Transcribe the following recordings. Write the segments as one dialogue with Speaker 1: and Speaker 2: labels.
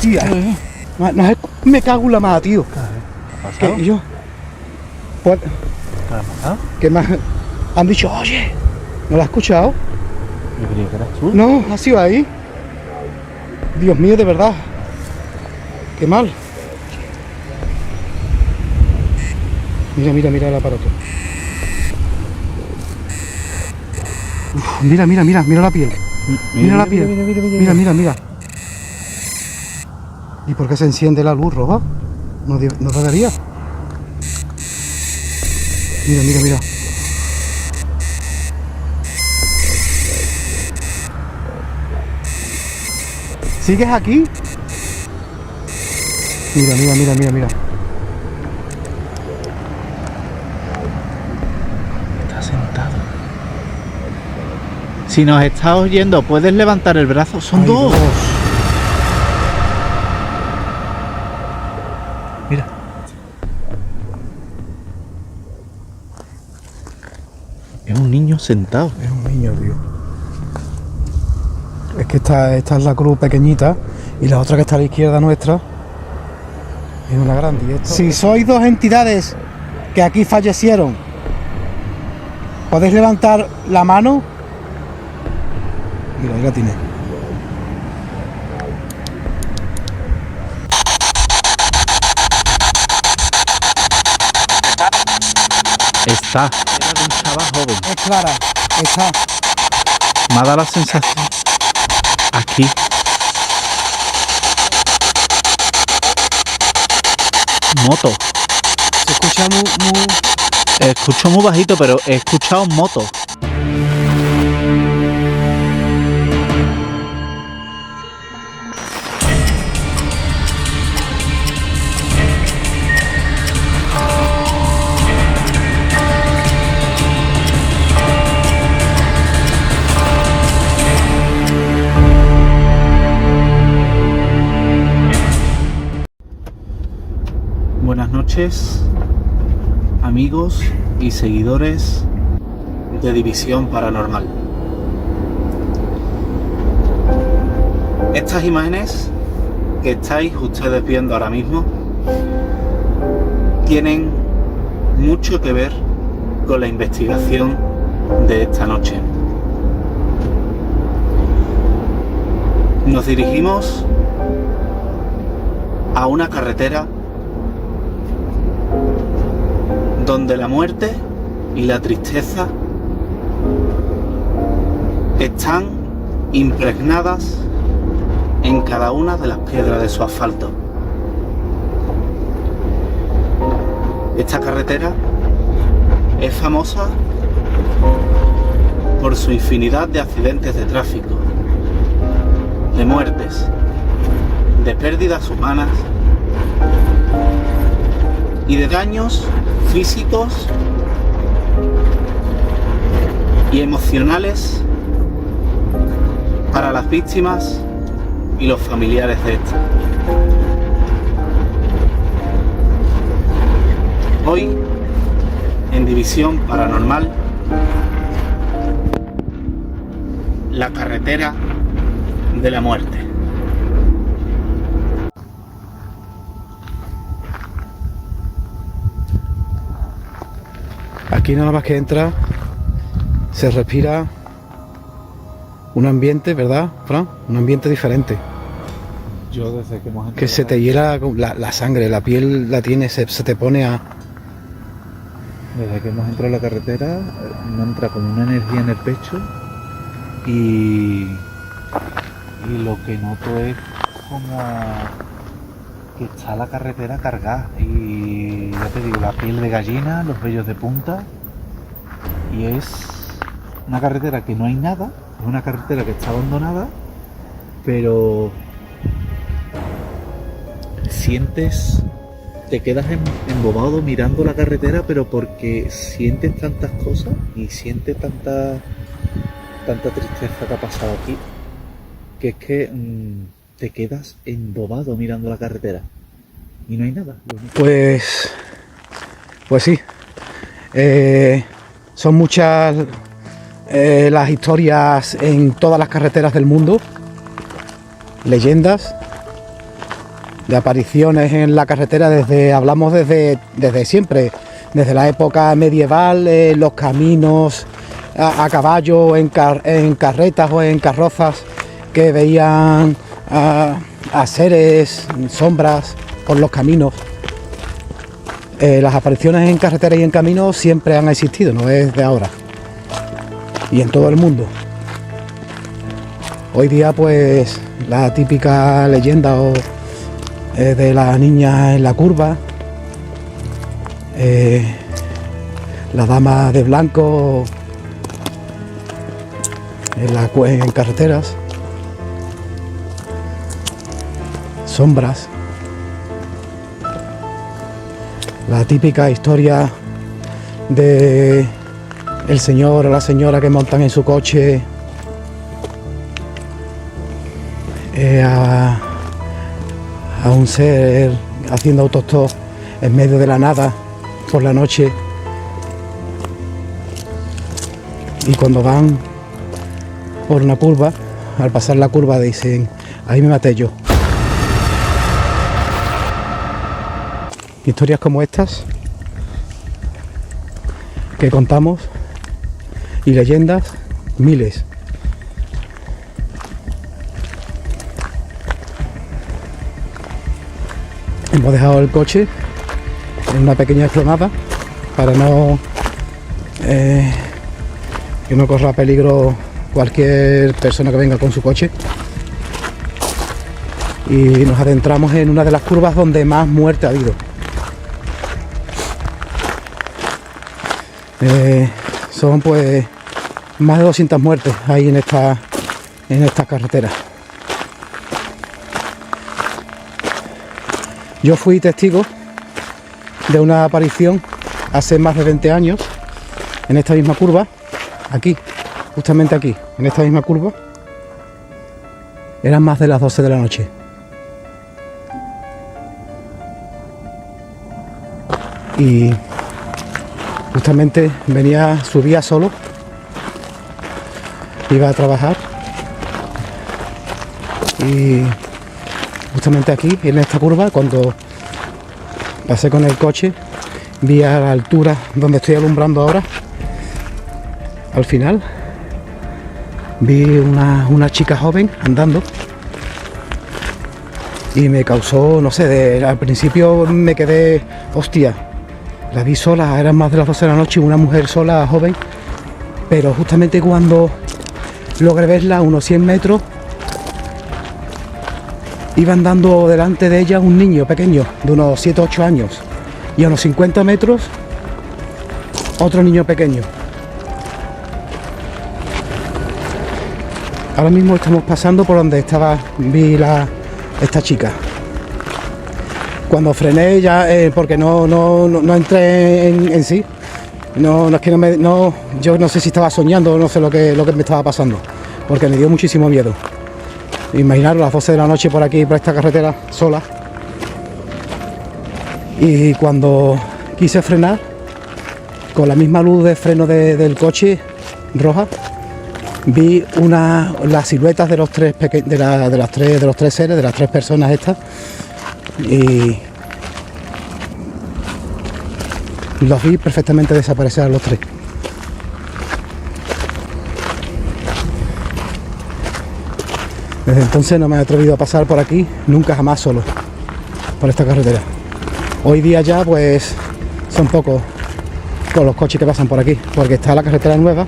Speaker 1: Hostia. Me cago en la madre, tío.
Speaker 2: ¿Qué ha pasado?
Speaker 1: ¿Qué? ¿Y yo? Pues,
Speaker 2: ¿Qué ha pasado?
Speaker 1: ¿qué más? Han dicho, oye, ¿no lo has escuchado?
Speaker 2: Yo creía que eras tú.
Speaker 1: No, ha sido ahí. Dios mío, de verdad. Qué mal. Mira el aparato. Uf, mira la piel. Mira la piel. Mira. ¿Y por qué se enciende la luz roja? No debería. Mira. ¿Sigues aquí? Mira.
Speaker 2: Está sentado. Si nos estás oyendo, ¿puedes levantar el brazo? Son
Speaker 1: Hay
Speaker 2: dos. Mira. Es un niño sentado.
Speaker 1: Es un niño, tío. Es que esta es la cruz pequeñita y la otra que está a la izquierda nuestra es una grande. Si sois dos entidades que aquí fallecieron, ¿podéis levantar la mano? Mira, ahí la tiene.
Speaker 2: Está. Era de un chaval joven.
Speaker 1: Es clara, está.
Speaker 2: Me ha dado la sensación. Aquí. Moto.
Speaker 1: Se escucha muy...
Speaker 2: Escucho muy bajito, pero he escuchado moto. Buenas noches, amigos y seguidores de División Paranormal. Estas imágenes que estáis ustedes viendo ahora mismo tienen mucho que ver con la investigación de esta noche. Nos dirigimos a una carretera donde la muerte y la tristeza están impregnadas en cada una de las piedras de su asfalto. Esta carretera es famosa por su infinidad de accidentes de tráfico, de muertes, de pérdidas humanas y de daños físicos y emocionales para las víctimas y los familiares de estas. Hoy, en División Paranormal, la carretera de la muerte.
Speaker 1: Aquí nada más que entra, se respira un ambiente, ¿verdad, Fran? Un ambiente diferente.
Speaker 2: Yo desde que hemos entrado
Speaker 1: Que se te hiela la sangre, la piel la tienes, se te pone a...
Speaker 2: Desde que hemos entrado a la carretera, me entra como una energía en el pecho y lo que noto es como que está la carretera cargada y ya te digo, la piel de gallina, los vellos de punta, y es una carretera que no hay nada, es una carretera que está abandonada, pero sientes, te quedas embobado mirando la carretera, pero porque sientes tantas cosas y sientes tanta tristeza que ha pasado aquí, que es que te quedas embobado mirando la carretera y no hay nada.
Speaker 1: Pues sí. Son muchas las historias en todas las carreteras del mundo, leyendas, de apariciones en la carretera hablamos desde siempre, desde la época medieval, los caminos a caballo, en carretas o en carrozas que veían a seres, sombras por los caminos. Las apariciones en carreteras y en caminos siempre han existido, no es de ahora, y en todo el mundo. Hoy día pues la típica leyenda de la niña en la curva, la dama de blanco en carreteras, sombras, la típica historia de el señor o la señora que montan en su coche a un ser haciendo autostop en medio de la nada por la noche, y cuando van por una curva, al pasar la curva dicen: ahí me maté yo. Historias como estas que contamos, y leyendas, miles. Hemos dejado el coche en una pequeña explanada para que no corra peligro cualquier persona que venga con su coche, y nos adentramos en una de las curvas donde más muerte ha habido. Son pues más de 200 muertes ahí en esta carretera. Yo fui testigo de una aparición hace más de 20 años en esta misma curva, aquí, justamente aquí, en esta misma curva. Eran más de las 12 de la noche. Y justamente subía solo, iba a trabajar, y justamente aquí, en esta curva, cuando pasé con el coche, vi a la altura donde estoy alumbrando ahora, al final, vi una chica joven andando, y me causó, no sé, al principio me quedé, hostia, la vi sola, eran más de las 12 de la noche, una mujer sola, joven, pero justamente cuando logré verla a unos 100 metros, iba andando delante de ella un niño pequeño, de unos 7 o 8 años, y a unos 50 metros, otro niño pequeño. Ahora mismo estamos pasando por donde vi esta chica. Cuando frené ya, porque no entré en sí, no es que yo no sé si estaba soñando, no sé lo que me estaba pasando, porque me dio muchísimo miedo. Imaginaros las 12 de la noche por aquí, por esta carretera, sola. Y cuando quise frenar, con la misma luz de freno del coche roja, vi las siluetas de los tres de los tres seres, de las tres personas estas, y los vi perfectamente desaparecer a los tres. Desde entonces no me he atrevido a pasar por aquí, nunca jamás solo, por esta carretera. Hoy día ya pues son pocos con los coches que pasan por aquí, porque está la carretera nueva,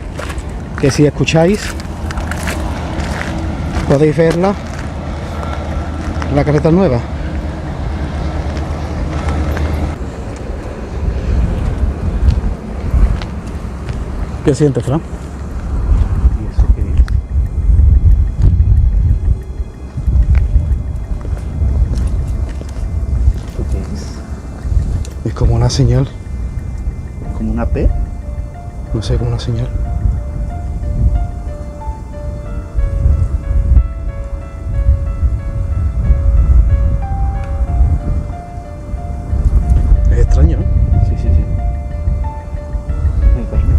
Speaker 1: que si escucháis podéis verla, la carretera nueva. ¿Qué sientes, Fran?
Speaker 2: ¿Y eso qué es? ¿Esto qué es?
Speaker 1: Es como una señal,
Speaker 2: ¿Como una P?
Speaker 1: no sé, como una señal. Es extraño, ¿no?
Speaker 2: Sí, sí, sí. Ay, Carlos.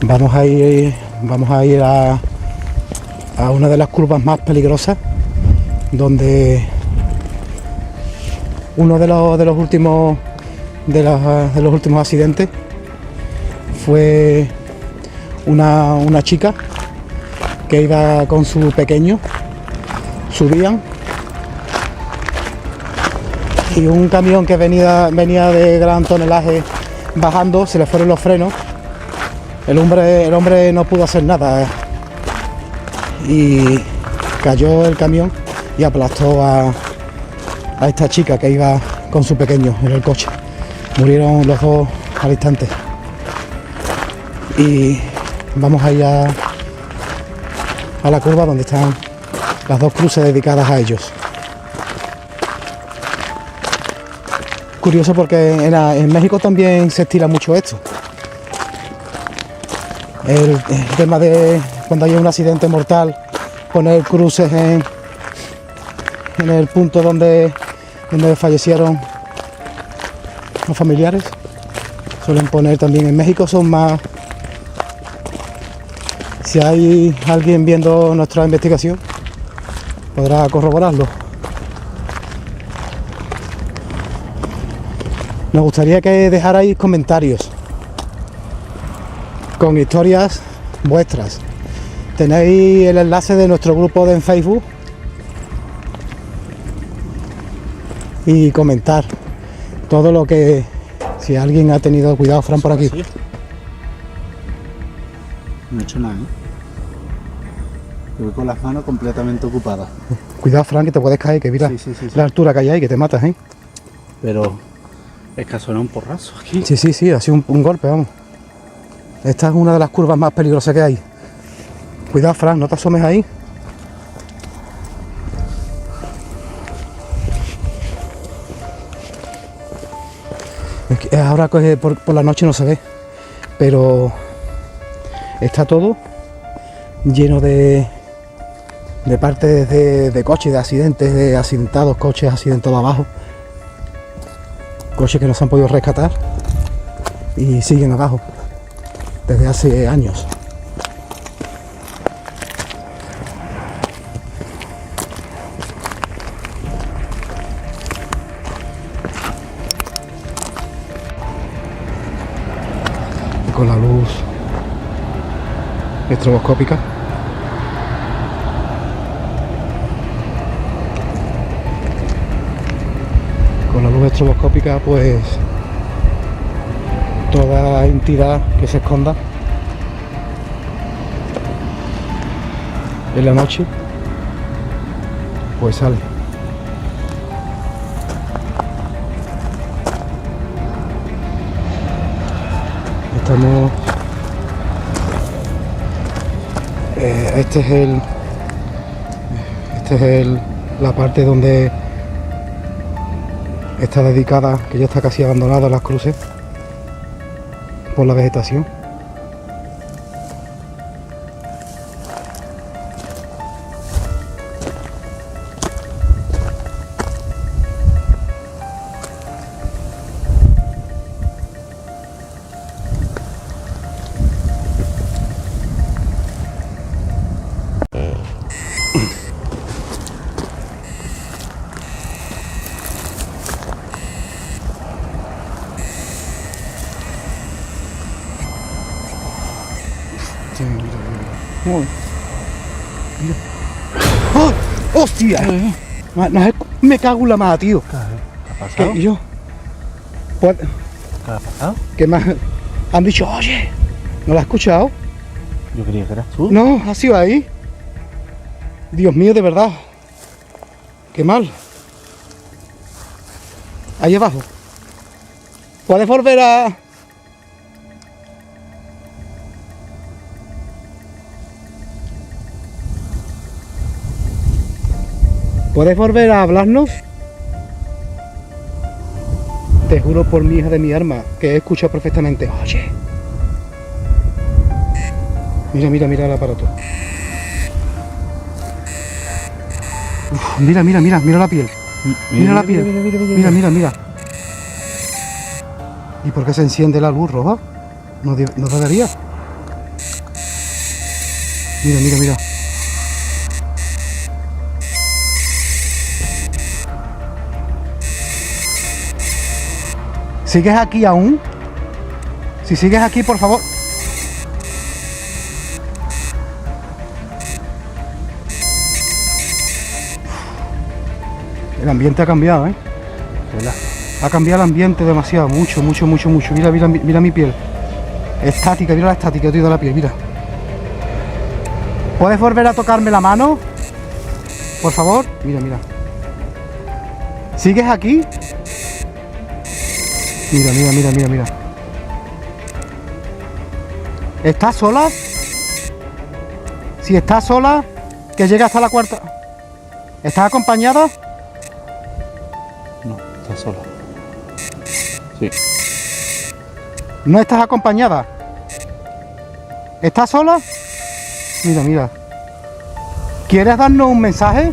Speaker 1: Vamos a ir vamos a ir a una de las curvas más peligrosas, donde uno de los últimos accidentes fue una chica que iba con su pequeño, subían, y un camión que venía de gran tonelaje bajando, se le fueron los frenos. El hombre no pudo hacer nada y cayó el camión y aplastó a esta chica que iba con su pequeño en el coche. Murieron los dos al instante. Y vamos a ir a la curva donde están las dos cruces dedicadas a ellos. Curioso porque en México también se estila mucho esto. El tema de cuando hay un accidente mortal, poner cruces en el punto donde fallecieron los familiares. Suelen poner también en México, son más. Si hay alguien viendo nuestra investigación, podrá corroborarlo. Nos gustaría que dejarais comentarios con historias vuestras. Tenéis el enlace de nuestro grupo en Facebook y comentar todo lo que, si alguien ha tenido cuidado, Fran, por aquí.
Speaker 3: Sí. No he hecho nada, ¿eh? Yo voy con las manos completamente ocupadas.
Speaker 1: Cuidado, Fran, que te puedes caer, que mira
Speaker 3: Sí.
Speaker 1: la altura que hay ahí, que te matas, ¿eh?
Speaker 3: Pero es que ha sonado un porrazo aquí.
Speaker 1: Sí, ha sido un golpe, vamos. Esta es una de las curvas más peligrosas que hay. Cuidado, Fran, no te asomes ahí. Es que ahora por la noche no se ve, pero está todo lleno de partes de coches, de accidentes, de accidentados, coches accidentados abajo, coches que no se han podido rescatar y siguen abajo desde hace años. Y con la luz estroboscópica pues toda entidad que se esconda en la noche pues sale. Estamos esta es la parte donde está dedicada, que ya está casi abandonada, las cruces por la vegetación. Mira. ¡Oh! ¡Hostia! Me cago en la más, tío.
Speaker 3: ¿Qué ha pasado?
Speaker 1: ¿Qué? Yo. Pues,
Speaker 3: ¿Qué ha pasado?
Speaker 1: ¿qué más? Han dicho, oye, ¿no lo has escuchado?
Speaker 3: Yo creía que eras tú.
Speaker 1: No, ha sido ahí. Dios mío, de verdad. Qué mal. Ahí abajo. ¿Puedes volver a...? ¿Puedes volver a hablarnos? Te juro por mi hija de mi arma que he escuchado perfectamente. Oye. Mira el aparato. Uf, mira la piel. Mira la piel. Mira. ¿Y por qué se enciende la luz roja? No debería. Mira, mira, mira. ¿Sigues aquí aún? Si sigues aquí, por favor. El ambiente ha cambiado, ¿eh? Ha cambiado el ambiente demasiado, mucho, mucho, mucho, mucho. Mira, mira, mira mi piel. Estática, mira la estática, tío, de la piel, mira. ¿Puedes volver a tocarme la mano? Por favor. Mira, mira. ¿Sigues aquí? Mira, mira, mira, mira, mira. ¿Estás sola? Si estás sola, que llegue hasta la cuarta. ¿Estás acompañada?
Speaker 2: No, está sola. Sí.
Speaker 1: ¿No estás acompañada? ¿Estás sola? Mira, mira. ¿Quieres darnos un mensaje?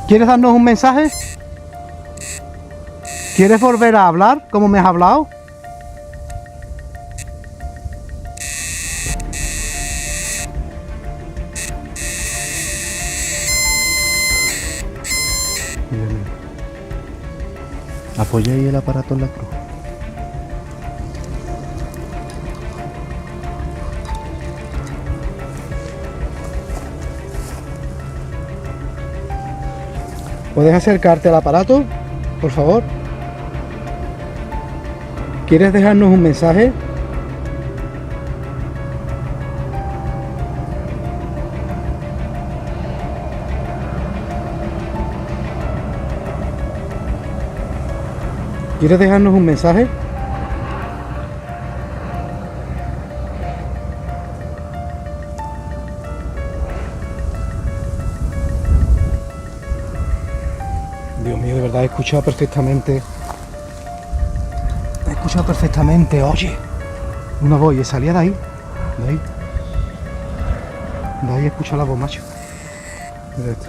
Speaker 1: ¿Quieres darnos un mensaje? ¿Quieres volver a hablar como me has hablado? Mira, mira.
Speaker 2: Apoya ahí el aparato en la cruz.
Speaker 1: ¿Puedes acercarte al aparato, por favor? ¿Quieres dejarnos un mensaje? ¿Quieres dejarnos un mensaje? Dios mío, de verdad he escuchado perfectamente. He escuchado perfectamente, oye. Una voz, y salía de ahí. De ahí. De ahí he escuchado la voz, macho. Mira esto.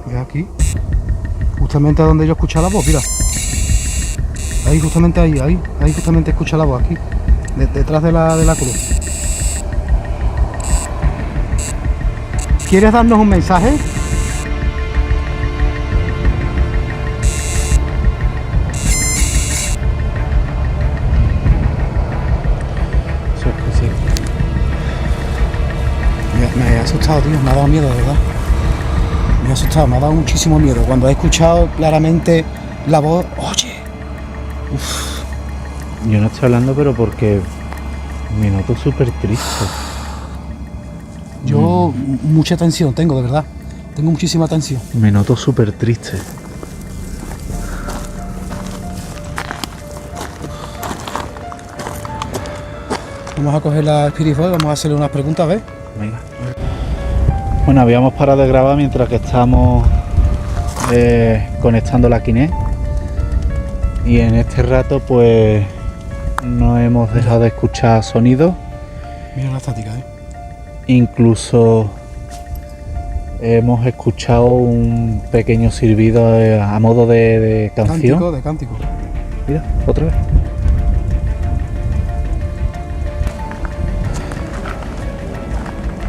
Speaker 1: Mira aquí. Justamente a donde yo escuchaba la voz, mira. Ahí, justamente ahí, ahí justamente escucha la voz, aquí. Detrás de la cruz. ¿Quieres darnos un mensaje?
Speaker 2: Eso es que sí.
Speaker 1: Me he asustado, tío, me ha dado miedo, de verdad. Me ha asustado, me ha dado muchísimo miedo. Cuando he escuchado claramente la voz, oye. Uf.
Speaker 2: Yo no estoy hablando, pero porque me noto súper triste.
Speaker 1: Yo mucha tensión tengo, de verdad. Tengo muchísima tensión.
Speaker 2: Me noto súper triste.
Speaker 1: Vamos a coger la Spirit Box, vamos a hacerle unas preguntas, ¿ves?
Speaker 2: Venga. Bueno, habíamos parado de grabar mientras que estábamos conectando la Kinect. Y en este rato pues no hemos dejado de escuchar sonidos.
Speaker 1: Mira la estática, ¿eh?
Speaker 2: Incluso hemos escuchado un pequeño silbido a modo de canción.
Speaker 1: Cántico, de cántico.
Speaker 2: Mira, otra vez.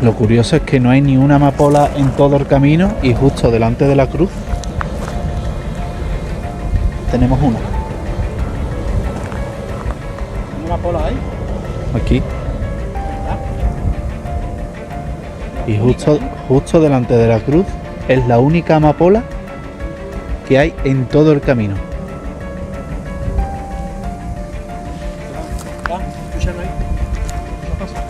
Speaker 2: Lo curioso es que no hay ni una amapola en todo el camino y justo delante de la cruz tenemos una.
Speaker 1: ¿Una pola ahí?
Speaker 2: Aquí. Y justo delante de la cruz es la única amapola que hay en todo el camino.
Speaker 1: Escúchame ahí. ¿Qué pasa?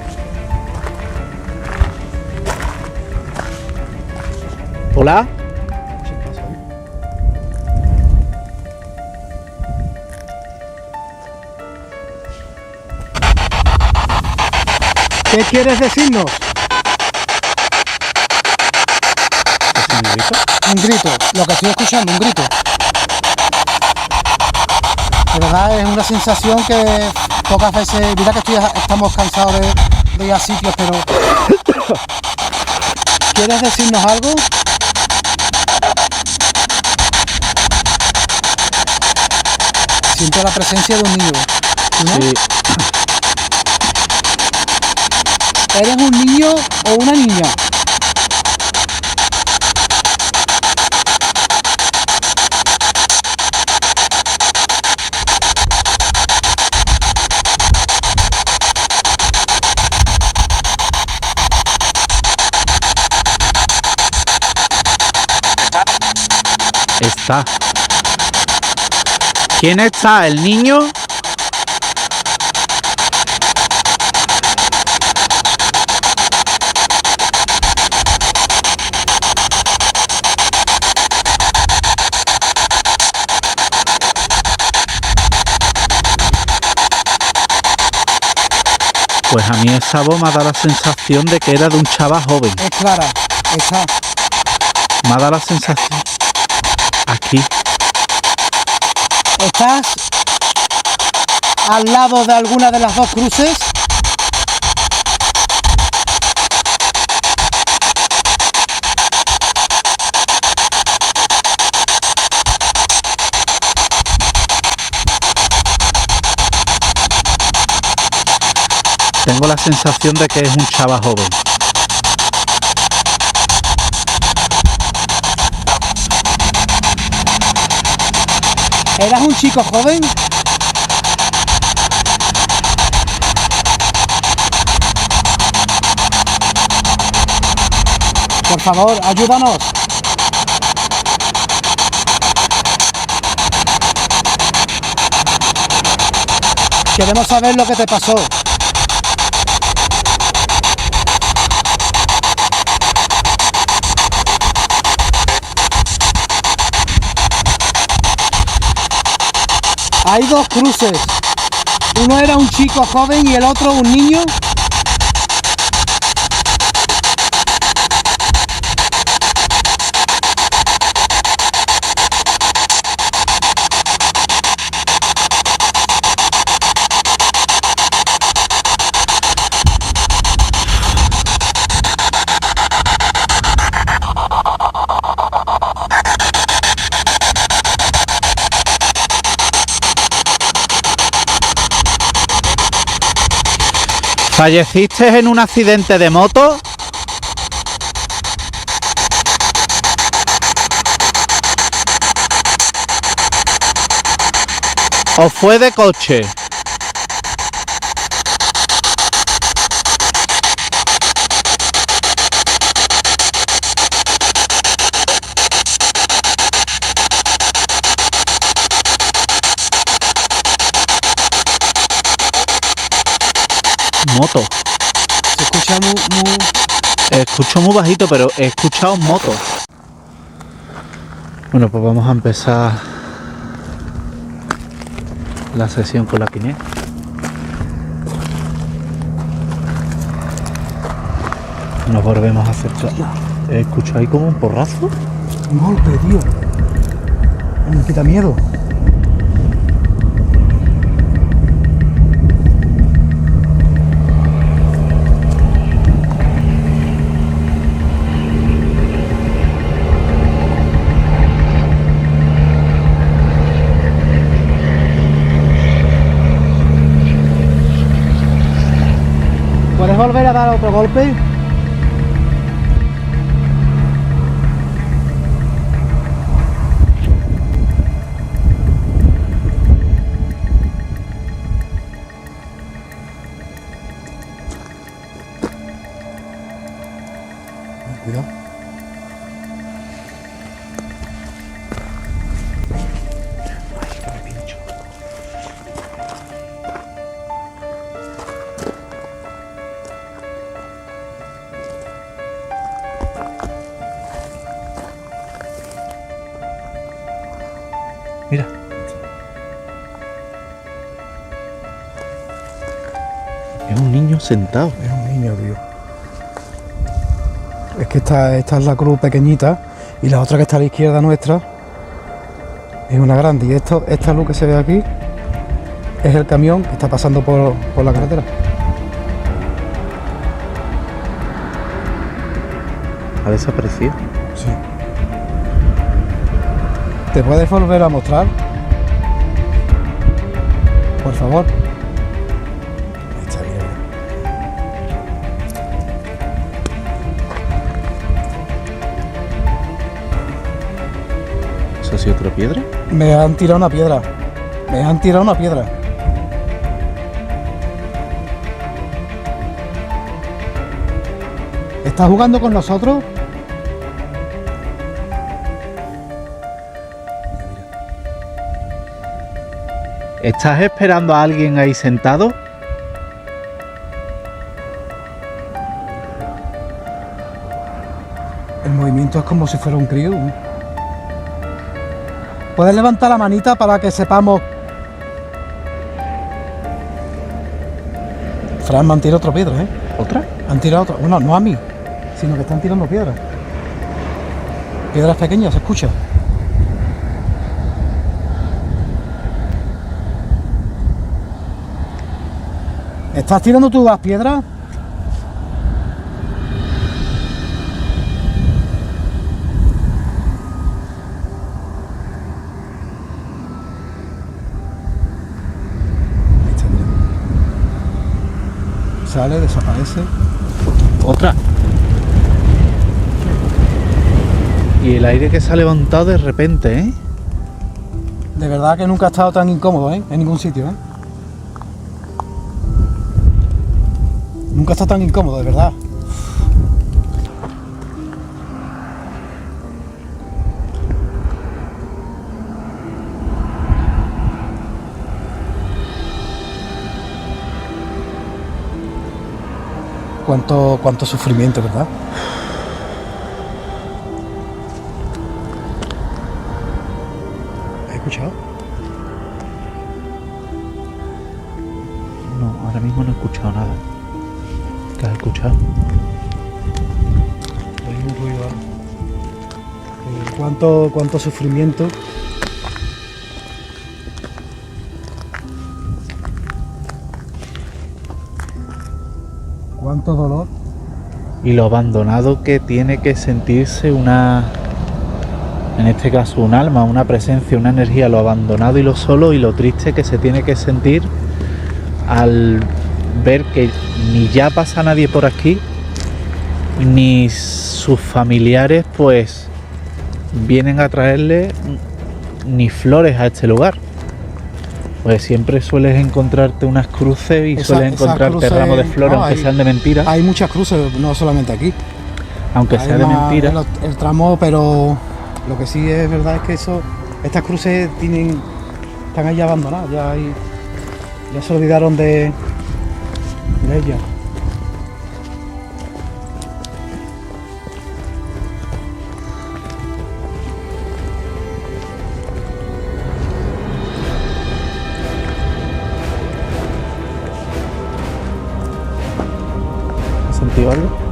Speaker 2: ¿Hola?
Speaker 1: ¿Qué pasa ahí? ¿Qué quieres decirnos?
Speaker 2: ¿Qué significa?
Speaker 1: Un grito, lo que estoy escuchando, un grito. De verdad es una sensación que pocas veces, mira que estamos cansados de ir a sitios, pero ¿quieres decirnos algo? siento la presencia de un niño. ¿No?
Speaker 2: Sí.
Speaker 1: ¿Eres un niño o una niña?
Speaker 2: Está. ¿Quién está? ¿El niño? Pues a mí esa voz me ha dado la sensación de que era de un chaval joven.
Speaker 1: Es clara, está.
Speaker 2: Me ha dado la sensación. Aquí.
Speaker 1: ¿Estás al lado de alguna de las dos cruces?
Speaker 2: Tengo la sensación de que es un chaval joven.
Speaker 1: ¿Eras un chico joven? Por favor, ayúdanos. Queremos saber lo que te pasó. Hay dos cruces. Uno era un chico joven y el otro un niño.
Speaker 2: ¿Falleciste en un accidente de moto? ¿O fue de coche? Moto.
Speaker 1: Se escucha muy...
Speaker 2: Escucho muy bajito, pero he escuchado moto. Bueno, pues vamos a empezar la sesión con la Kinect. Nos volvemos a acercar. He escuchado ahí como un porrazo.
Speaker 1: Un golpe, tío. Me quita miedo. ¿Puedes volver a dar otro golpe? Cuidado.
Speaker 2: Mira. Es un niño sentado.
Speaker 1: Es un niño, tío. Es que esta es la cruz pequeñita y la otra que está a la izquierda nuestra es una grande. Y esta luz que se ve aquí es el camión que está pasando por la carretera.
Speaker 2: Ha desaparecido.
Speaker 1: Sí. ¿Te puedes volver a mostrar? Por favor. Ahí está, mira.
Speaker 2: ¿Eso ha sido otra piedra?
Speaker 1: Me han tirado una piedra. Me han tirado una piedra. ¿Estás jugando con nosotros?
Speaker 2: ¿Estás esperando a alguien ahí sentado?
Speaker 1: El movimiento es como si fuera un crío. ¿Puedes levantar la manita para que sepamos? Fran, me han tirado otra piedra, ¿eh?
Speaker 2: ¿Otra?
Speaker 1: Han tirado otra. Bueno, no a mí, sino que están tirando piedras. Piedras pequeñas, se escucha. ¿Estás tirando tú las piedras? Ahí está, mira. Sale, desaparece.
Speaker 2: Otra. Y el aire que se ha levantado de repente, ¿eh?
Speaker 1: De verdad que nunca he estado tan incómodo, ¿eh? En ningún sitio, ¿eh? Nunca he estado tan incómodo, de verdad. Cuánto sufrimiento, ¿verdad? ¿Has escuchado?
Speaker 2: No, ahora mismo no he escuchado nada. ¿Qué has escuchado?
Speaker 1: Hay un ruido. Cuánto sufrimiento. Cuánto dolor.
Speaker 2: Y lo abandonado que tiene que sentirse una, en este caso un alma, una presencia, una energía, lo abandonado y lo solo y lo triste que se tiene que sentir al ver que ni ya pasa nadie por aquí, ni sus familiares pues vienen a traerle ni flores a este lugar. Pues siempre sueles encontrarte unas cruces y sueles encontrarte
Speaker 1: cruces,
Speaker 2: ramos de flores,
Speaker 1: no,
Speaker 2: aunque sean de mentira.
Speaker 1: Hay muchas cruces, no solamente aquí.
Speaker 2: Aunque sea de mentira.
Speaker 1: El tramo, pero lo que sí es verdad es que estas cruces están ahí abandonadas, ya se olvidaron de ellas.
Speaker 2: ¿Has sentido algo?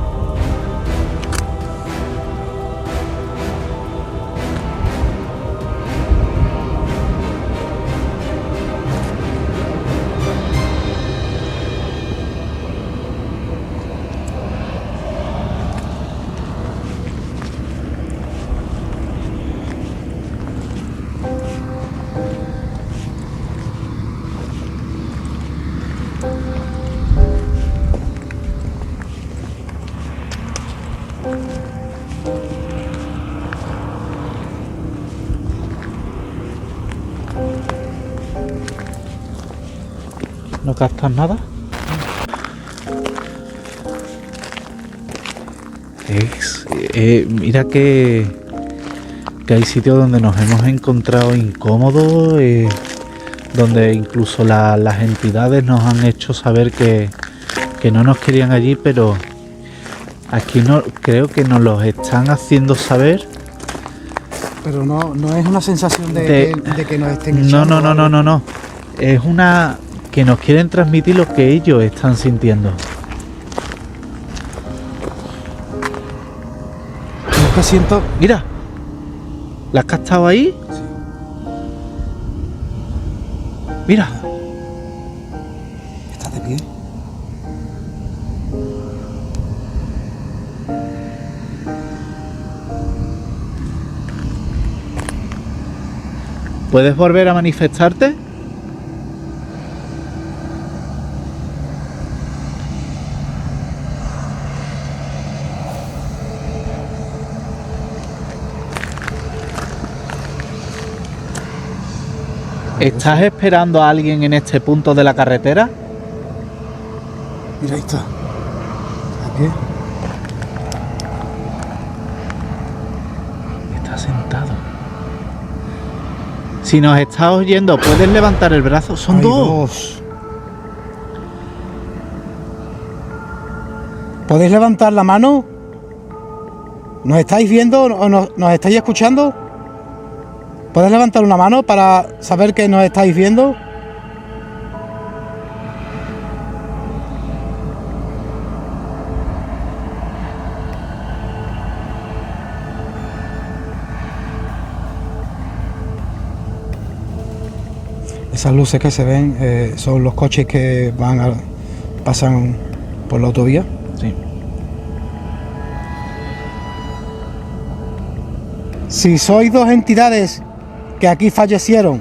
Speaker 2: ¿No captas nada? Mira que hay sitios donde nos hemos encontrado incómodos, donde incluso las entidades nos han hecho saber que no nos querían allí, pero aquí no creo que nos los están haciendo saber.
Speaker 1: Pero no es una sensación de que nos estén
Speaker 2: No,
Speaker 1: echando.
Speaker 2: no. Es una que nos quieren transmitir lo que ellos están sintiendo.
Speaker 1: Yo que siento.
Speaker 2: Mira, ¿las que ha estado ahí?
Speaker 1: Sí.
Speaker 2: Mira,
Speaker 1: ¿Estás de pie?
Speaker 2: ¿puedes volver a manifestarte? ¿Estás esperando a alguien en este punto de la carretera?
Speaker 1: Mira, ahí está. Aquí.
Speaker 2: Está sentado. Si nos estás oyendo, ¿puedes levantar el brazo? Son
Speaker 1: Hay
Speaker 2: dos.
Speaker 1: ¿Podéis levantar la mano? ¿Nos estáis viendo o nos estáis escuchando? ¿Podéis levantar una mano para saber que nos estáis viendo? Esas luces que se ven son los coches que pasan por la autovía.
Speaker 2: Sí.
Speaker 1: Si sois dos entidades que aquí fallecieron,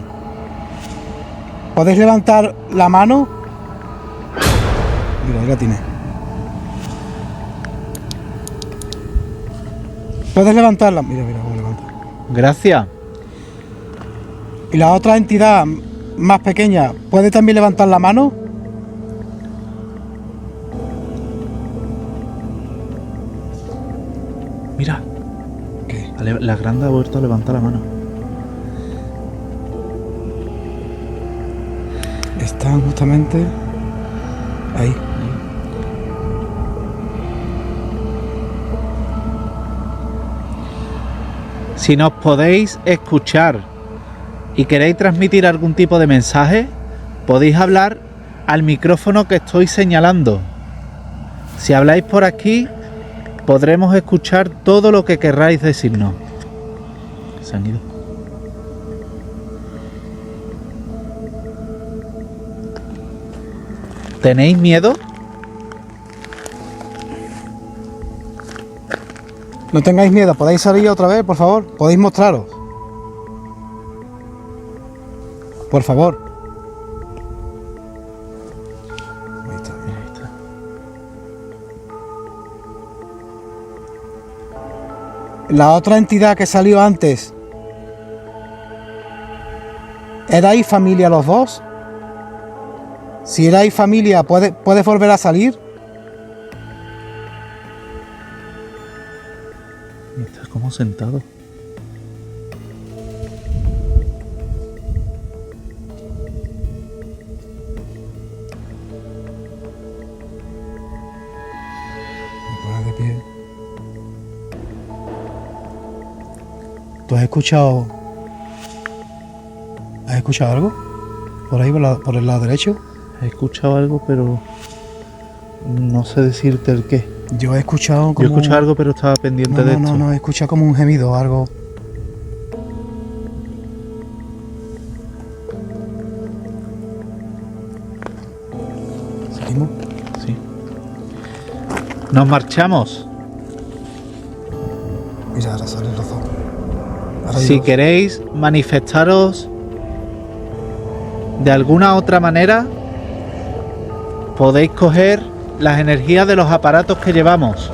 Speaker 1: ¿podéis levantar la mano? Mira, ahí la tiene. ¿Puedes levantarla? Mira, cómo levanta.
Speaker 2: Gracias.
Speaker 1: Y la otra entidad más pequeña, ¿puede también levantar la mano?
Speaker 2: Mira,
Speaker 1: ¿Qué?
Speaker 2: la grande ha vuelto a levantar la mano.
Speaker 1: Están justamente ahí.
Speaker 2: Si nos podéis escuchar y queréis transmitir algún tipo de mensaje, podéis hablar al micrófono que estoy señalando. Si habláis por aquí, podremos escuchar todo lo que querráis decirnos. Se han ido. ¿Tenéis miedo?
Speaker 1: No tengáis miedo, podéis salir otra vez, por favor. Podéis mostraros. Por favor. Ahí está,
Speaker 2: Ahí está.
Speaker 1: La otra entidad que salió antes, ¿erais familia los dos? Si erais familia, ¿puedes volver a salir?
Speaker 2: Y está como sentado.
Speaker 1: Me pone de pie. ¿Tú has escuchado? ¿Has escuchado algo? ¿Por ahí, por el lado derecho?
Speaker 2: He escuchado algo, pero no sé decirte el qué.
Speaker 1: Yo he escuchado como...
Speaker 2: Yo he escuchado algo, pero estaba pendiente de esto.
Speaker 1: No, he escuchado como un gemido o algo. ¿Seguimos?
Speaker 2: Sí. Nos marchamos.
Speaker 1: Mira, ahora salen los dos. Ahora hay
Speaker 2: Si
Speaker 1: dos.
Speaker 2: queréis manifestaros de alguna otra manera, podéis coger las energías de los aparatos que llevamos.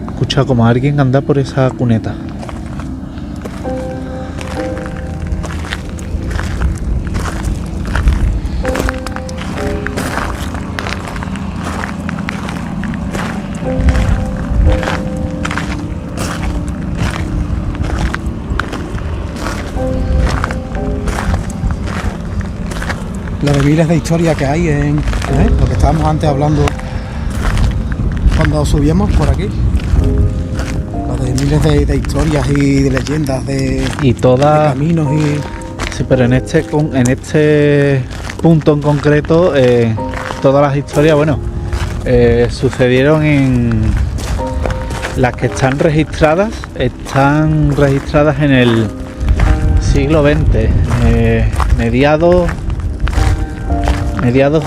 Speaker 2: Escucha como alguien anda por esa cuneta.
Speaker 1: La de miles de historias que hay en lo que estábamos antes hablando cuando subíamos por aquí. La de miles de historias y de leyendas de
Speaker 2: Todas.
Speaker 1: caminos y...
Speaker 2: Sí, pero en este punto en concreto, todas las historias, bueno, sucedieron en las que están registradas en el siglo XX, mediados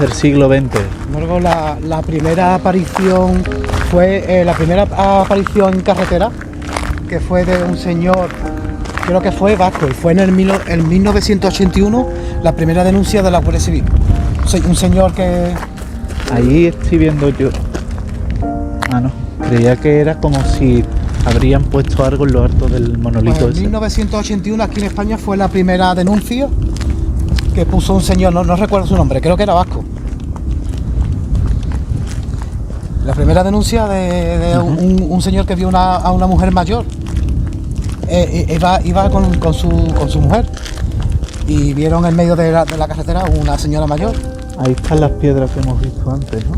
Speaker 2: del siglo XX.
Speaker 1: Luego la primera aparición fue la primera aparición en carretera, que fue de un señor, creo que fue vasco, y fue en 1981 la primera denuncia de la Guardia Civil. un señor que...
Speaker 2: Ahí estoy viendo yo. Ah, no. Creía que era como si habrían puesto algo en lo alto del monolito
Speaker 1: Pues en
Speaker 2: ese.
Speaker 1: 1981 aquí en España fue la primera denuncia que puso un señor, no recuerdo su nombre, creo que era vasco. La primera denuncia de un señor que vio a una mujer mayor. Iba con su mujer y vieron en medio de la carretera una señora mayor.
Speaker 2: Ahí están las piedras que hemos visto antes, ¿no?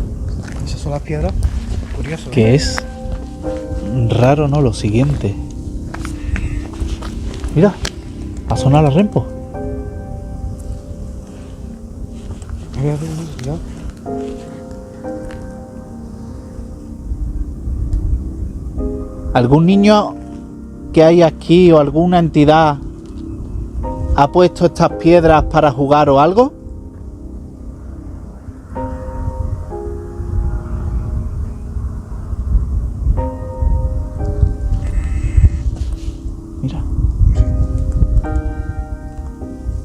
Speaker 1: Esas son las piedras. Curioso.
Speaker 2: Que es raro, ¿no? Lo siguiente. Mira, ha sonado la Rempo.
Speaker 1: Mira.
Speaker 2: ¿Algún niño que hay aquí o alguna entidad ha puesto estas piedras para jugar o algo? Mira.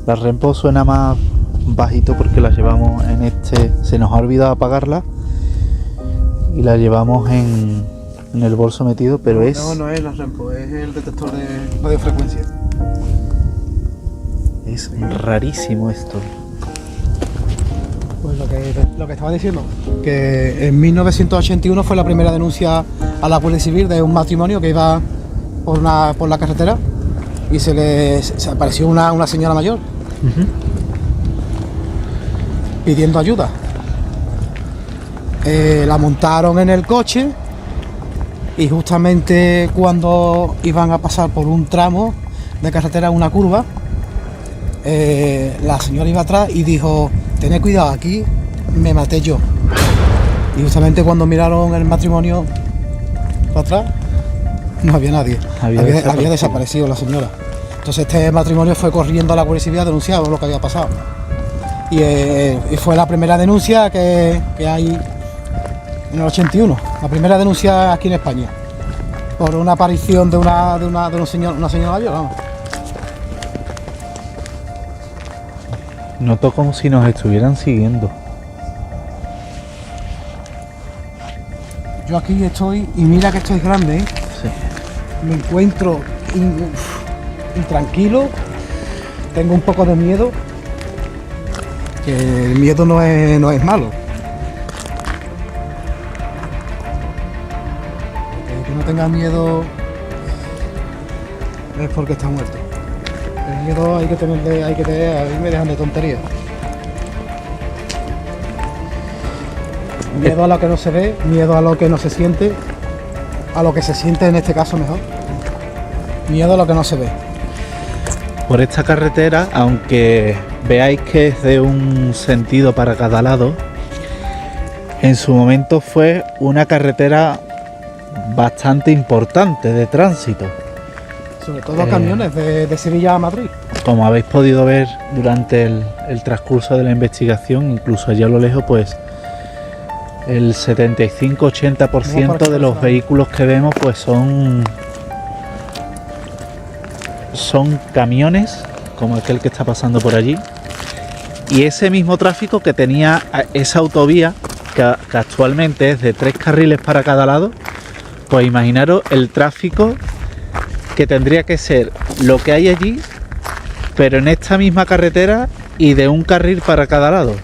Speaker 2: La Rempo suena más bajito porque la llevamos en este... Se nos ha olvidado apagarla y la llevamos en el bolso metido, pero es...
Speaker 1: No es la Rempo, es el detector de radiofrecuencia.
Speaker 2: Es rarísimo esto.
Speaker 1: Pues lo que estaba diciendo, que en 1981 fue la primera denuncia a la Guardia Civil de un matrimonio que iba por la carretera y se apareció una señora mayor pidiendo ayuda. La montaron en el coche y justamente cuando iban a pasar por un tramo de carretera, una curva, la señora iba atrás y dijo: tened cuidado, aquí me maté yo. Y justamente cuando miraron el matrimonio para atrás, no había nadie. Había desaparecido la señora. Entonces este matrimonio fue corriendo a la Guardia Civil a denunciar lo que había pasado. Y fue la primera denuncia que hay en el 81. La primera denuncia aquí en España. Por una aparición de una señora mayor, vamos.
Speaker 2: Noto como si nos estuvieran siguiendo.
Speaker 1: Yo aquí estoy, y mira que estoy grande, ¿eh?
Speaker 2: Sí.
Speaker 1: Me encuentro intranquilo, tengo un poco de miedo, que el miedo no es malo. Que no tengas miedo es porque está muerto. El miedo hay que tenerle, a mí me dejan de tonterías. Miedo a lo que no se ve, miedo a lo que no se siente, a lo que se siente en este caso mejor. Miedo a lo que no se ve.
Speaker 2: Por esta carretera, aunque veáis que es de un sentido para cada lado, en su momento fue una carretera bastante importante de tránsito.
Speaker 1: Sobre todo camiones de Sevilla a Madrid.
Speaker 2: Como habéis podido ver durante el transcurso de la investigación, incluso allá a lo lejos, pues el 75-80% de los vehículos que vemos pues son camiones, como aquel que está pasando por allí. Y ese mismo tráfico que tenía esa autovía, que actualmente es de 3 carriles para cada lado, pues imaginaros el tráfico que tendría que ser lo que hay allí, pero en esta misma carretera y de un carril para cada lado.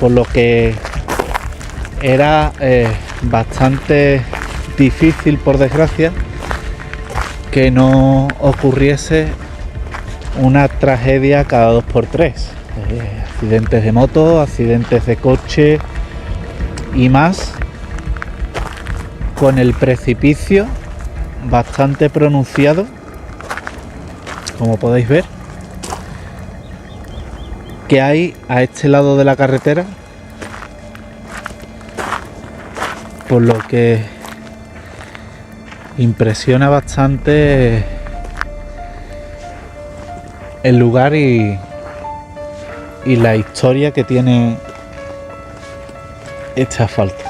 Speaker 2: Por lo que era bastante difícil, por desgracia, que no ocurriese una tragedia cada 2x3. Accidentes de moto, accidentes de coche y más, con el precipicio bastante pronunciado, como podéis ver, que hay a este lado de la carretera, por lo que impresiona bastante el lugar y la historia que tiene este asfalto.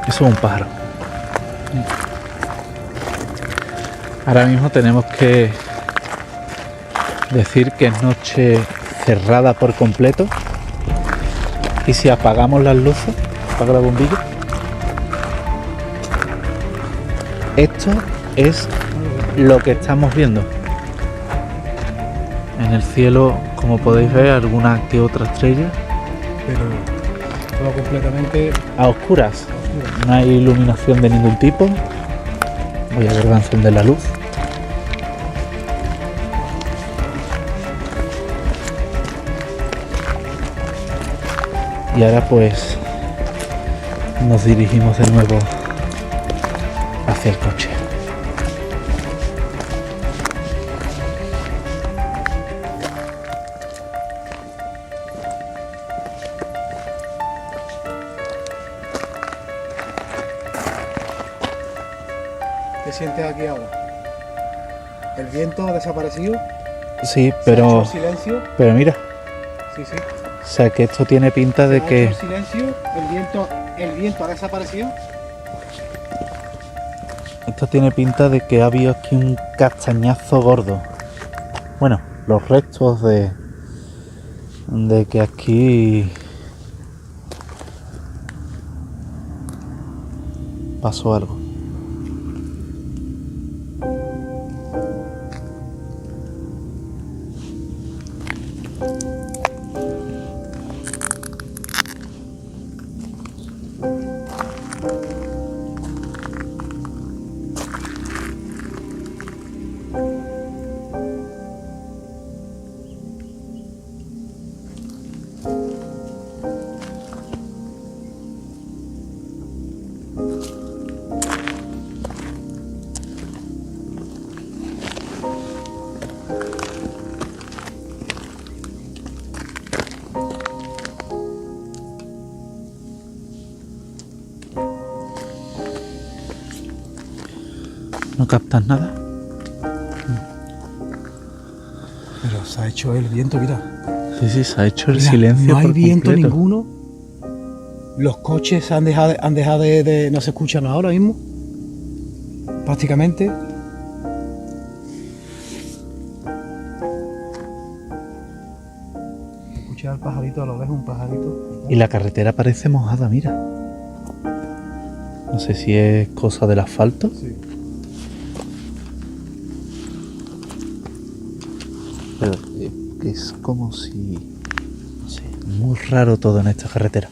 Speaker 2: Eso es un pájaro. Ahora mismo tenemos que decir que es noche cerrada por completo. Y si apagamos las luces, apago la bombilla, esto es lo que estamos viendo. En el cielo, como podéis ver, alguna que otra estrella.
Speaker 1: Pero todo completamente
Speaker 2: A oscuras.
Speaker 1: oscuro.
Speaker 2: No hay iluminación de ningún tipo. Voy a ver, a encender la luz. Y ahora pues nos dirigimos de nuevo hacia el coche.
Speaker 1: ¿Qué sientes aquí ahora? ¿El viento ha desaparecido?
Speaker 2: Sí,
Speaker 1: ¿Se ha hecho
Speaker 2: pero
Speaker 1: el silencio?
Speaker 2: mira,
Speaker 1: Sí, sí.
Speaker 2: o sea que esto tiene pinta
Speaker 1: ¿Se
Speaker 2: de
Speaker 1: ha hecho
Speaker 2: que
Speaker 1: el silencio? ¿El viento ha desaparecido?
Speaker 2: ha habido aquí un castañazo gordo. Bueno, los restos de que aquí pasó algo. ¿No captas nada?
Speaker 1: Pero se ha hecho el viento, mira.
Speaker 2: Sí, se ha hecho el
Speaker 1: Mira,
Speaker 2: silencio.
Speaker 1: no hay
Speaker 2: por
Speaker 1: viento
Speaker 2: completo.
Speaker 1: ninguno. Los coches han dejado de no se escuchan ahora mismo. Prácticamente. Escuchar al pajarito, a lo lejos un pajarito.
Speaker 2: Y la carretera parece mojada, mira. No sé si es cosa del asfalto.
Speaker 1: Sí.
Speaker 2: Pero es como si... No sé, muy raro todo en esta carretera.